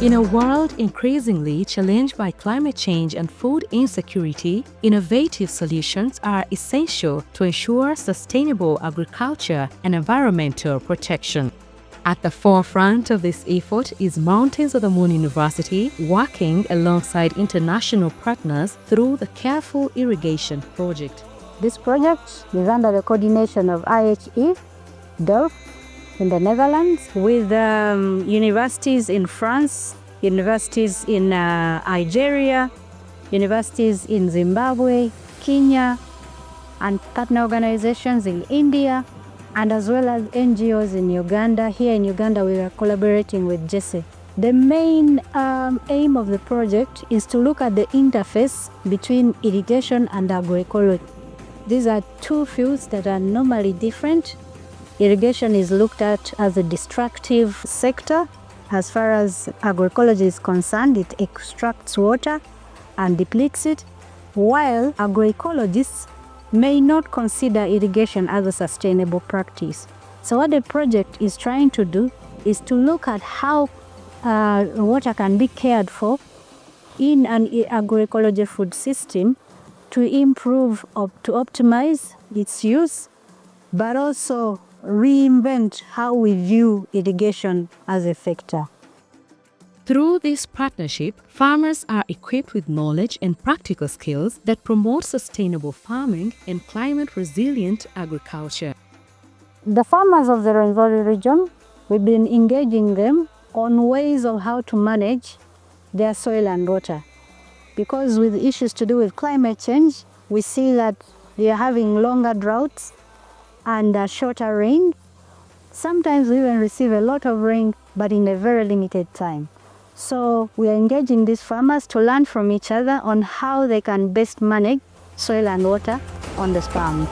In a world increasingly challenged by climate change and food insecurity, innovative solutions are essential to ensure sustainable agriculture and environmental protection. At the forefront of this effort is Mountains of the Moon University, working alongside international partners through the Carefull Irrigation Project. This project is under the coordination of IHE, Delft, in the Netherlands, with universities in France, universities in Algeria, universities in Zimbabwe, Kenya, and partner organizations in India, and as well as NGOs in Uganda. Here in Uganda, we are collaborating with JESE. The main aim of the project is to look at the interface between irrigation and agroecology. These are two fields that are normally different. Irrigation is looked at as a destructive sector. As far as agroecology is concerned, it extracts water and depletes it, while agroecologists may not consider irrigation as a sustainable practice. So what the project is trying to do is to look at how water can be cared for in an agroecology food system to improve or to optimize its use, but also reinvent how we view irrigation as a factor. Through this partnership, farmers are equipped with knowledge and practical skills that promote sustainable farming and climate-resilient agriculture. The farmers of the Rwenzori region, we've been engaging them on ways of how to manage their soil and water. Because with issues to do with climate change, we see that they are having longer droughts and shorter rain. Sometimes we even receive a lot of rain, but in a very limited time. So we are engaging these farmers to learn from each other on how they can best manage soil and water on the farm.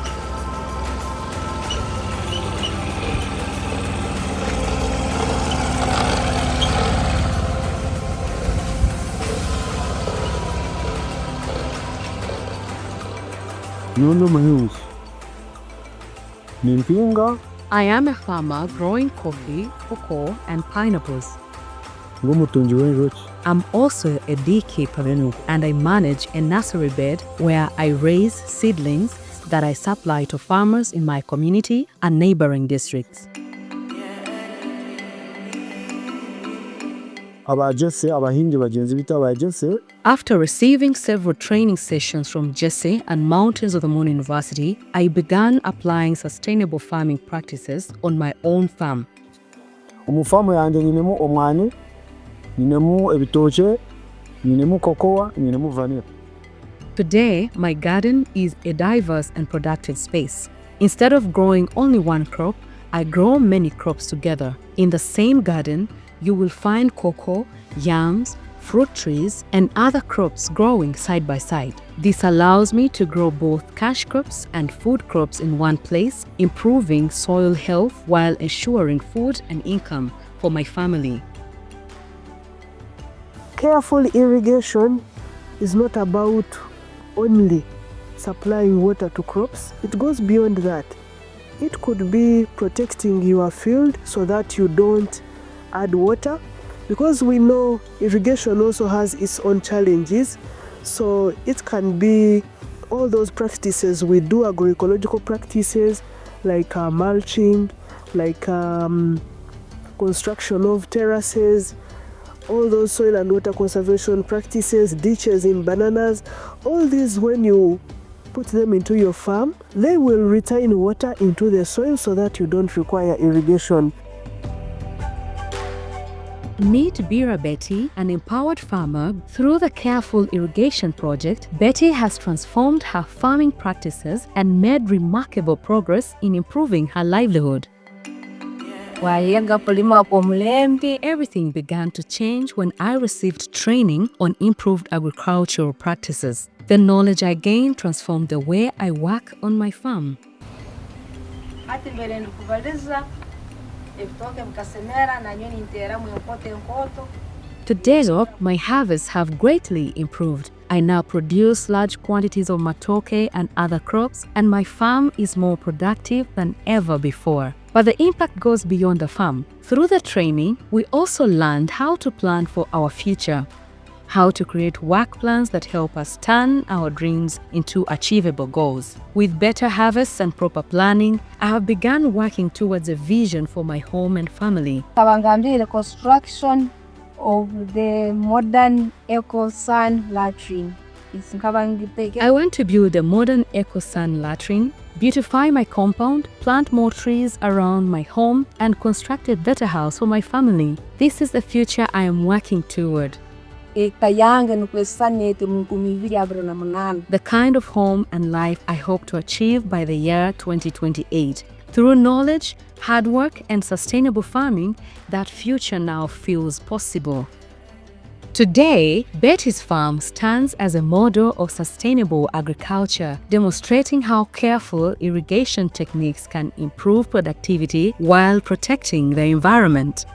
I am a farmer growing coffee, cocoa, and pineapples. I'm also a beekeeper and I manage a nursery bed where I raise seedlings that I supply to farmers in my community and neighboring districts. After receiving several training sessions from JESE and Mountains of the Moon University, I began applying sustainable farming practices on my own farm. Today, my garden is a diverse and productive space. Instead of growing only one crop, I grow many crops together. In the same garden, you will find cocoa, yams, fruit trees, and other crops growing side by side. This allows me to grow both cash crops and food crops in one place, improving soil health while ensuring food and income for my family. Carefull irrigation is not about only supplying water to crops. It goes beyond that. It could be protecting your field so that you don't add water, because we know irrigation also has its own challenges. So it can be all those practices we do, agroecological practices like mulching, like construction of terraces, all those soil and water conservation practices, ditches in bananas. All these, when you put them into your farm, they will retain water into the soil so that you don't require irrigation. Meet Bira Betty, an empowered farmer. Through the Carefull Irrigation Project, Betty has transformed her farming practices and made remarkable progress in improving her livelihood. Everything began to change when I received training on improved agricultural practices. The knowledge I gained transformed the way I work on my farm. Today's my harvests have greatly improved. I now produce large quantities of matoke and other crops, and my farm is more productive than ever before. But the impact goes beyond the farm. Through the training, we also learned how to plan for our future, how to create work plans that help us turn our dreams into achievable goals. With better harvests and proper planning, I have begun working towards a vision for my home and family. The construction of the modern eco-sun latrine. I want to build a modern eco-sun latrine, beautify my compound, plant more trees around my home, and construct a better house for my family. This is the future I am working toward. The kind of home and life I hope to achieve by the year 2028. Through knowledge, hard work, and sustainable farming, that future now feels possible. Today, Betty's farm stands as a model of sustainable agriculture, demonstrating how Carefull irrigation techniques can improve productivity while protecting the environment.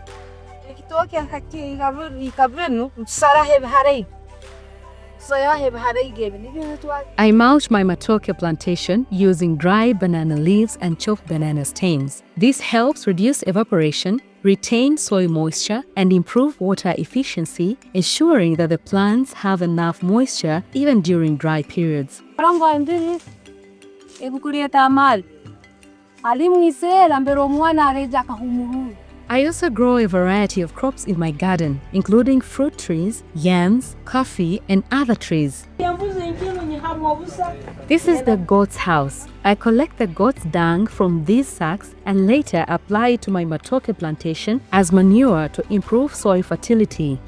I mulch my matoke plantation using dry banana leaves and chopped banana stems. This helps reduce evaporation, retain soil moisture, and improve water efficiency, ensuring that the plants have enough moisture even during dry periods. I also grow a variety of crops in my garden, including fruit trees, yams, coffee, and other trees. This is the goat's house. I collect the goat's dung from these sacks and later apply it to my matoke plantation as manure to improve soil fertility.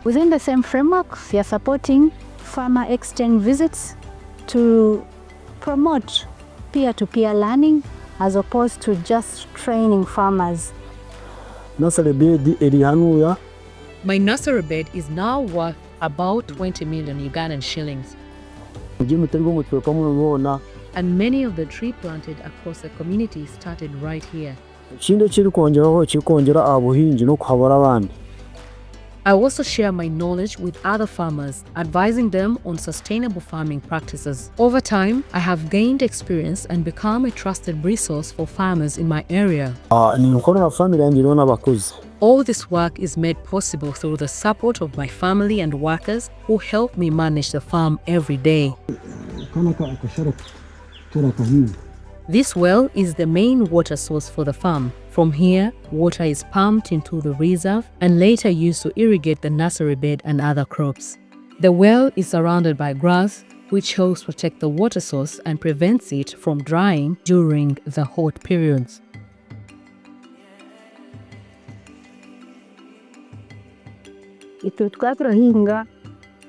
Within the same framework, we are supporting farmer exchange visits to promote peer-to-peer learning as opposed to just training farmers. My nursery bed is now worth about 20 million Ugandan shillings. And many of the trees planted across the community started right here. I also share my knowledge with other farmers, advising them on sustainable farming practices. Over time, I have gained experience and become a trusted resource for farmers in my area. All this work is made possible through the support of my family and workers who help me manage the farm every day. This well is the main water source for the farm. From here, water is pumped into the reserve and later used to irrigate the nursery bed and other crops. The well is surrounded by grass, which helps protect the water source and prevents it from drying during the hot periods.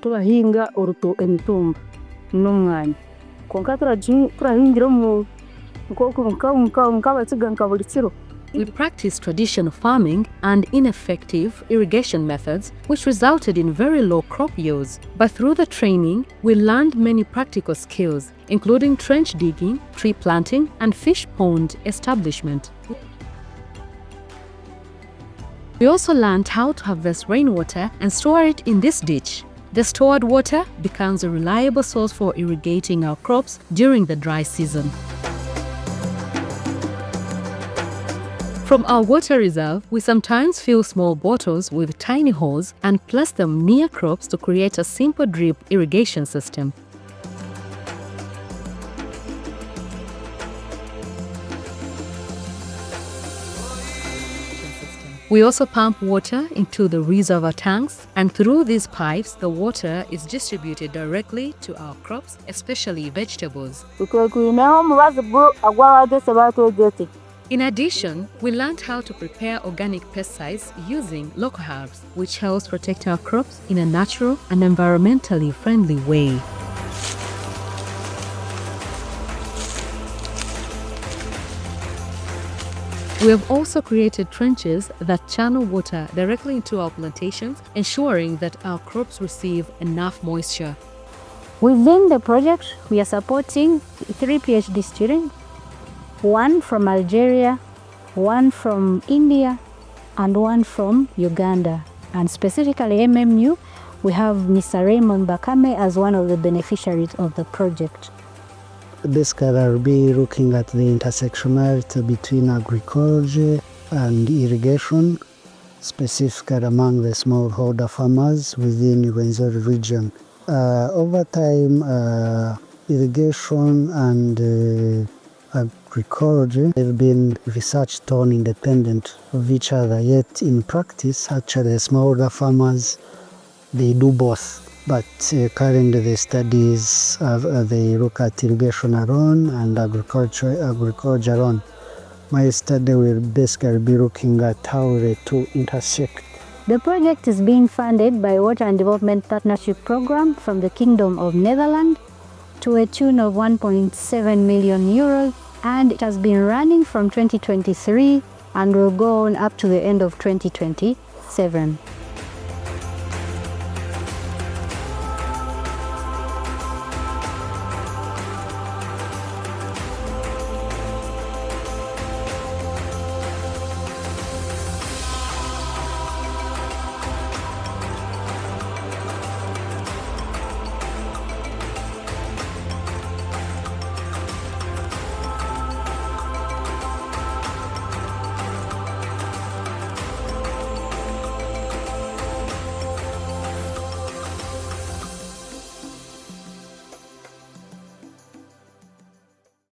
Turahinga emitumba n'umwanya konka turahingira buri kiro. We practiced traditional farming and ineffective irrigation methods, which resulted in very low crop yields. But through the training, we learned many practical skills, including trench digging, tree planting, and fish pond establishment. We also learned how to harvest rainwater and store it in this ditch. The stored water becomes a reliable source for irrigating our crops during the dry season. From our water reserve, we sometimes fill small bottles with tiny holes and place them near crops to create a simple drip irrigation system. We also pump water into the reservoir tanks, and through these pipes, the water is distributed directly to our crops, especially vegetables. In addition, we learned how to prepare organic pesticides using local herbs, which helps protect our crops in a natural and environmentally friendly way. We have also created trenches that channel water directly into our plantations, ensuring that our crops receive enough moisture. Within the project, we are supporting 3 PhD students, 1 from Algeria, 1 from India, and 1 from Uganda. And specifically MMU, We have Mr. Raymond Bakame as one of the beneficiaries of the project. Basically, I'll be looking at the intersectionality between agroecology and irrigation, specifically among the smallholder farmers within Uganda region. Over time, irrigation and agroecology have been researched on independent of each other, yet in practice, actually, smallholder farmers, they do both. But currently the studies, they look at irrigation alone and agroecology alone. My study will basically be looking at how the two intersect. The project is being funded by Water and Development Partnership Program from the Kingdom of Netherlands to a tune of 1.7 million euros, and it has been running from 2023 and will go on up to the end of 2027.